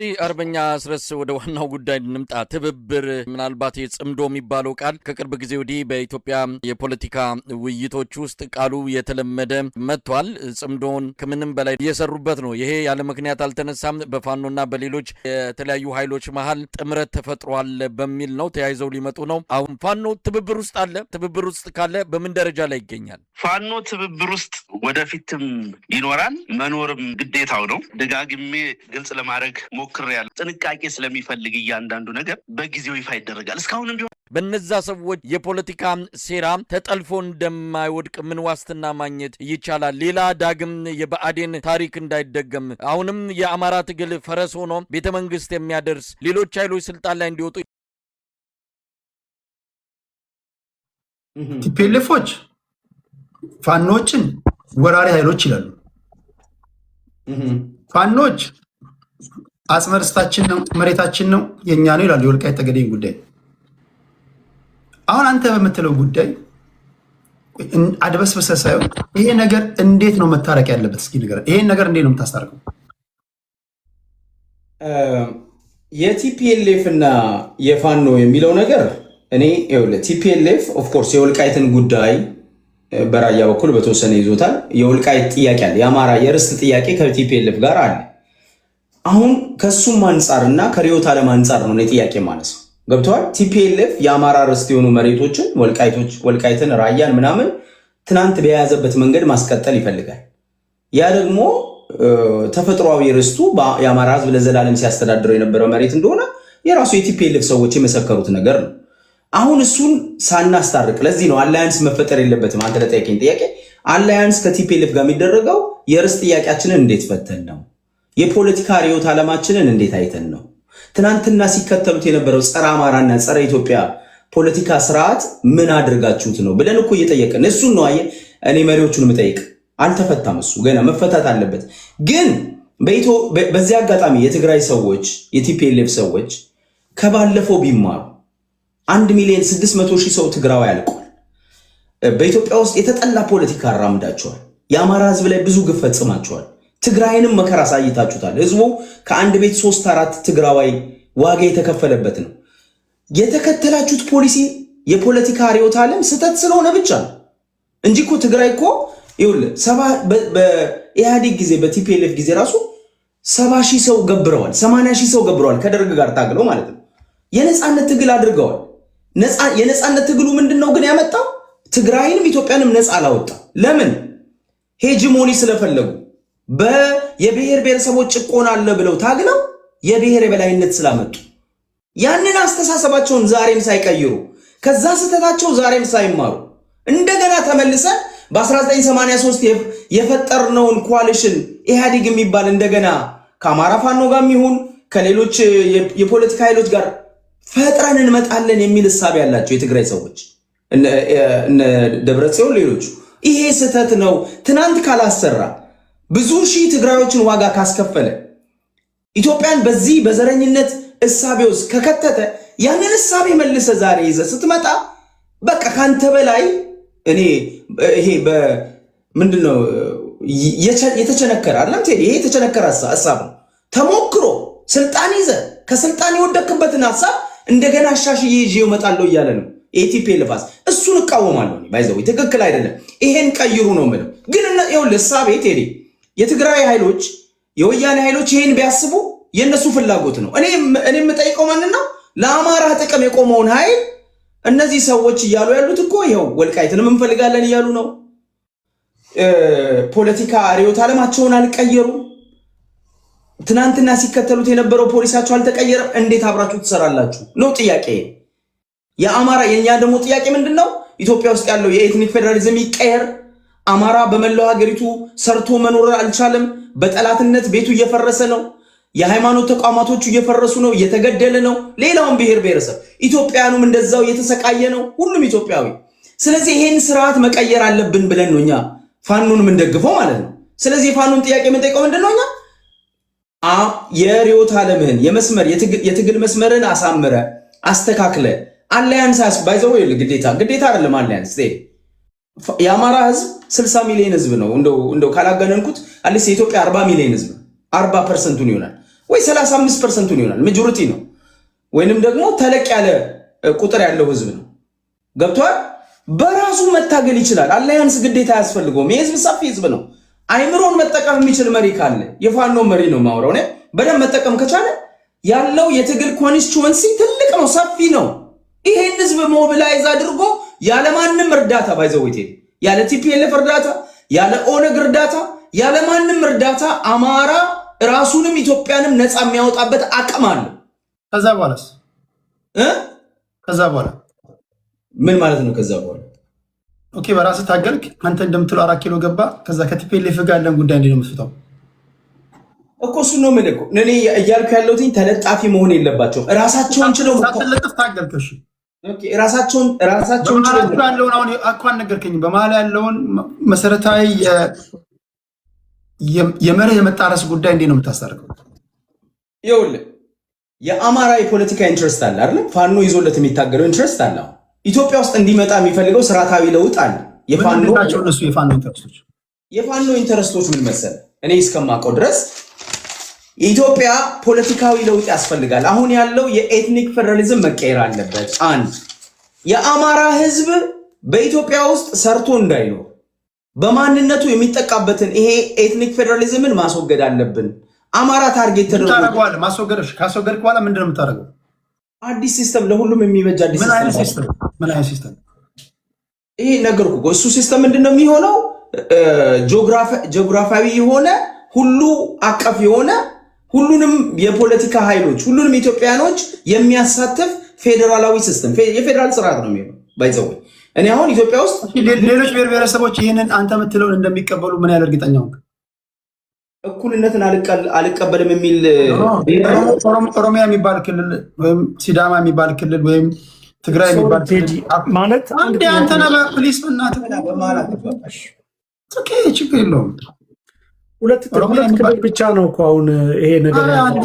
አርበኛ አስረስ ወደ ዋናው ጉዳይ እንምጣ። ትብብር ምናልባት የጽምዶ የሚባለው ቃል ከቅርብ ጊዜ ወዲህ በኢትዮጵያ የፖለቲካ ውይይቶች ውስጥ ቃሉ የተለመደ መጥቷል። ጽምዶን ከምንም በላይ እየሰሩበት ነው። ይሄ ያለ ምክንያት አልተነሳም። በፋኖና በሌሎች የተለያዩ ኃይሎች መሃል ጥምረት ተፈጥሯል በሚል ነው። ተያይዘው ሊመጡ ነው። አሁን ፋኖ ትብብር ውስጥ አለ። ትብብር ውስጥ ካለ በምን ደረጃ ላይ ይገኛል? ፋኖ ትብብር ውስጥ ወደፊትም ይኖራል፣ መኖርም ግዴታው ነው። ደጋግሜ ግልጽ ለማድረግ ሞክሬያለሁ። ጥንቃቄ ስለሚፈልግ እያንዳንዱ ነገር በጊዜው ይፋ ይደረጋል። እስካሁንም ቢሆን በነዛ ሰዎች የፖለቲካ ሴራ ተጠልፎ እንደማይወድቅ ምን ዋስትና ማግኘት ይቻላል? ሌላ ዳግም የብአዴን ታሪክ እንዳይደገም አሁንም የአማራ ትግል ፈረስ ሆኖ ቤተመንግስት የሚያደርስ ሌሎች ኃይሎች ስልጣን ላይ እንዲወጡ ቲፒኤልኤፎች ፋኖችን ወራሪ ኃይሎች ይላሉ። ፋኖች አጽመርስታችን ነው፣ መሬታችን ነው፣ የኛ ነው ይላሉ። የወልቃይት ጠገዴን ጉዳይ አሁን አንተ በምትለው ጉዳይ አድበስብሰህ ሳይሆን ይሄ ነገር እንዴት ነው መታረቅ ያለበት? እስኪ ንገረን። ይሄን ነገር እንዴት ነው የምታስታርቀው? የቲፒኤልኤፍ እና የፋኖ የሚለው ነገር እኔ ቲፒኤልኤፍ ኦፍኮርስ የወልቃይትን ጉዳይ በራያ በኩል በተወሰነ ይዞታል። የወልቃይት ጥያቄ አለ፣ የአማራ የርስት ጥያቄ ከቲፒኤልኤፍ ጋር አለ። አሁን ከሱም አንጻርና ከሪዮት ዓለም አንጻር ነው ጥያቄ ማለት ነው። ገብቷል። ቲፒኤልኤፍ የአማራ ርስት የሆኑ መሬቶችን ወልቃይትን፣ ራያን ምናምን ትናንት በያዘበት መንገድ ማስቀጠል ይፈልጋል። ያ ደግሞ ተፈጥሯዊ ርስቱ የአማራ ህዝብ ለዘላለም ሲያስተዳድረው የነበረው መሬት እንደሆነ የራሱ የቲፒኤልኤፍ ሰዎች የመሰከሩት ነገር ነው። አሁን እሱን ሳናስታርቅ ለዚህ ነው አላያንስ መፈጠር የለበትም። አንተ ለጠየቀኝ ጥያቄ አላያንስ ከቲፒኤልኤፍ ጋር የሚደረገው የርስት ጥያቄያችንን እንዴት ፈተን ነው? የፖለቲካ ርዕዮተ ዓለማችንን እንዴት አይተን ነው? ትናንትና ሲከተሉት የነበረው ጸረ አማራና ጸረ ኢትዮጵያ ፖለቲካ ስርዓት ምን አድርጋችሁት ነው ብለን እኮ እየጠየቅን እሱን ነው። አየህ እኔ መሪዎቹን የምጠይቅ አልተፈታም፣ እሱ ገና መፈታት አለበት። ግን በዚህ አጋጣሚ የትግራይ ሰዎች የቲፒኤልኤፍ ሰዎች ከባለፈው ቢማሩ 1,600,000 ሰው ትግራዊ ያልቋል። በኢትዮጵያ ውስጥ የተጠላ ፖለቲካ አራምዳቸዋል። የአማራ ህዝብ ላይ ብዙ ግፍ ፈጽማቸዋል። ትግራይንም መከራ አሳይታችሁታል። ህዝቡ ከአንድ ቤት 3-4 ትግራዋይ ዋጋ የተከፈለበት ነው። የተከተላችሁት ፖሊሲ የፖለቲካ ርዕዮተ ዓለም ስህተት ስለሆነ ብቻ ነው እንጂ እኮ ትግራይ እኮ ይኸውልህ በኢህአዴግ ጊዜ በቲፒኤልኤፍ ጊዜ ራሱ 70,000 ሰው ገብረዋል፣ 80,000 ሰው ገብረዋል። ከደርግ ጋር ታግለው ማለት ነው። የነፃነት ትግል አድርገዋል። የነፃነት ትግሉ ምንድነው ግን ያመጣው? ትግራይንም ኢትዮጵያንም ነፃ አላወጣ። ለምን? ሄጂሞኒ ስለፈለጉ የብሔር ብሔረሰቦች ጭቆና አለ ብለው ታግለው የብሔር የበላይነት ስላመጡ ያንን አስተሳሰባቸውን ዛሬም ሳይቀይሩ ከዛ ስህተታቸው ዛሬም ሳይማሩ እንደገና ተመልሰን በ1983 የፈጠርነውን ኮአሊሽን ኢህአዴግ የሚባል እንደገና ከአማራ ፋኖ ጋር ይሁን ከሌሎች የፖለቲካ ኃይሎች ጋር ፈጥረን እንመጣለን የሚል ሐሳብ ያላቸው የትግራይ ሰዎች እነ ደብረጽዮን ሌሎቹ ይሄ ስህተት ነው። ትናንት ካላሰራ ብዙ ሺህ ትግራዮችን ዋጋ ካስከፈለ ኢትዮጵያን በዚህ በዘረኝነት እሳቤ ውስጥ ከከተተ ያንን እሳቤ መልሰ ዛሬ ይዘ ስትመጣ በቃ ካንተ በላይ እኔ ይሄ ምንድነው የተቸነከረ አይደለም ቴዲ፣ ይሄ የተቸነከረ ሐሳብ ነው። ተሞክሮ ስልጣን ይዘ ከስልጣን የወደቅበትን ሐሳብ እንደገና አሻሽዬ ይዤው እመጣለሁ እያለ ነው የቲፒኤልኤፍ። እሱን እቃወማለሁ ባይዘው ትክክል አይደለም። ይሄን ቀይሩ ነው ማለት ግን ይኸውልህ እሳቤ ቴዲ የትግራይ ኃይሎች የወያኔ ኃይሎች ይሄን ቢያስቡ የነሱ ፍላጎት ነው። እኔ የምጠይቀው ማን ነው? ለአማራ ጥቅም የቆመውን ኃይል እነዚህ ሰዎች እያሉ ያሉት እኮ ይኸው ወልቃይትንም እንፈልጋለን እያሉ ነው። ፖለቲካ ርዕዮተ ዓለማቸውን አልቀየሩም። ትናንትና ሲከተሉት የነበረው ፖሊሳቸው አልተቀየረም። እንዴት አብራችሁ ትሰራላችሁ ነው ጥያቄ። የአማራ የኛ ደግሞ ጥያቄ ምንድነው? ኢትዮጵያ ውስጥ ያለው የኤትኒክ ፌደራሊዝም ይቀየር። አማራ በመላው ሀገሪቱ ሰርቶ መኖር አልቻለም። በጠላትነት ቤቱ እየፈረሰ ነው። የሃይማኖት ተቋማቶቹ እየፈረሱ ነው፣ እየተገደለ ነው። ሌላውን ብሔር ብሔረሰብ ኢትዮጵያውያኑም እንደዛው እየተሰቃየ ነው፣ ሁሉም ኢትዮጵያዊ። ስለዚህ ይሄን ስርዓት መቀየር አለብን ብለን ነው እኛ ፋኖን የምንደግፈው ማለት ነው። ስለዚህ የፋኖን ጥያቄ የምንጠይቀው ምንድነው? እኛ የርዕዮተ ዓለምህን የትግል መስመርን አሳምረ አስተካክለ አላያንስ ባይዘው ግዴታ አይደለም አላያንስ የአማራ ህዝብ 60 ሚሊዮን ህዝብ ነው። እንደው ካላገነንኩት አለስ የኢትዮጵያ 40 ሚሊዮን ህዝብ 40% ይሆናል። ወይ 35% ይሆናል። ማጆሪቲ ነው ወይንም ደግሞ ተለቅ ያለ ቁጥር ያለው ህዝብ ነው። ገብቷል? በራሱ መታገል ይችላል። አላያንስ ግዴታ አያስፈልገውም። የህዝብ ሰፊ ህዝብ ነው። አይምሮን መጠቀም የሚችል መሪ ካለ የፋኖ መሪ ነው ማውራው ነው። በደንብ መጠቀም ከቻለ ያለው የትግል ኮንስቲትዩንሲ ትልቅ ነው፣ ሰፊ ነው። ይሄን ህዝብ ሞቢላይዝ አድርጎ ያለ ማንም እርዳታ ባይዘውቴ ያለ ቲፒኤልኤፍ እርዳታ ያለ ኦነግ እርዳታ ያለ ማንም እርዳታ አማራ ራሱንም ኢትዮጵያንም ነፃ የሚያወጣበት አቅም አለ። ከዛ በኋላ ምን ማለት ነው? ከዛ በኋላ ኦኬ፣ በራስህ ታገልክ። አንተ እንደምትለው 4 ኪሎ ገባ። ከዛ ከቲፒኤልኤፍ ጋር ያለን ጉዳይ እንዴት ነው የምትፈታው? እኮ እሱ ነው ምን እኮ እኔ እያልኩ ያለሁት ተለጣፊ መሆን የለባቸውም። ራሳቸውን ችለው ሳትለጥፍ ታገልክ። እሺ ኦኬ፣ ራሳቸውን ችለው ያለውን አሁን አኳን ነገርከኝ። በመሀል ያለውን መሰረታዊ የመርህ የመጣረስ ጉዳይ እንዴት ነው የምታስታርቀው? ይኸውልህ የአማራ የፖለቲካ ኢንትረስት አለ አይደል? ፋኖ ይዞለት የሚታገለው ኢንትረስት አለ። ኢትዮጵያ ውስጥ እንዲመጣ የሚፈልገው ስርዓታዊ ለውጥ አለ። የፋኖ ኢንተረስቶች ምን መሰለህ? እኔ እስከማውቀው ድረስ የኢትዮጵያ ፖለቲካዊ ለውጥ ያስፈልጋል። አሁን ያለው የኤትኒክ ፌደራሊዝም መቀየር አለበት። አንድ የአማራ ህዝብ በኢትዮጵያ ውስጥ ሰርቶ እንዳይኖር በማንነቱ የሚጠቃበትን ይሄ ኤትኒክ ፌደራሊዝምን ማስወገድ አለብን። አማራ ታርጌት ተደርጎ ማስወገድሽ ካስወገድክ በኋላ ምንድን ነው የምታደርገው? አዲስ ሲስተም፣ ለሁሉም የሚበጅ አዲስ ሲስተም። ምን አይነት ሲስተም? ይሄ ነገርኩ። እሱ ሲስተም ምንድነው የሚሆነው? ጂኦግራፊያዊ የሆነ ሁሉ አቀፍ የሆነ ሁሉንም የፖለቲካ ኃይሎች ሁሉንም ኢትዮጵያኖች የሚያሳትፍ ፌዴራላዊ ሲስተም፣ የፌዴራል ስርዓት ነው የሚሆነው። ባይዘው እኔ አሁን ኢትዮጵያ ውስጥ ሌሎች ብሔር ብሔረሰቦች ይህንን አንተ የምትለውን እንደሚቀበሉ ምን ያህል እርግጠኛ ሆንክ? እኩልነትን አልቀበልም የሚል ኦሮሚያ የሚባል ክልል ወይም ሲዳማ የሚባል ክልል ወይም ትግራይ የሚባል ማለት አንድ አንተ ነህ። ፕሊስ በእናትህ ችግር የለውም። ሁለት ክልል ብቻ ነው እኮ አሁን ይሄ ነገር ያለው።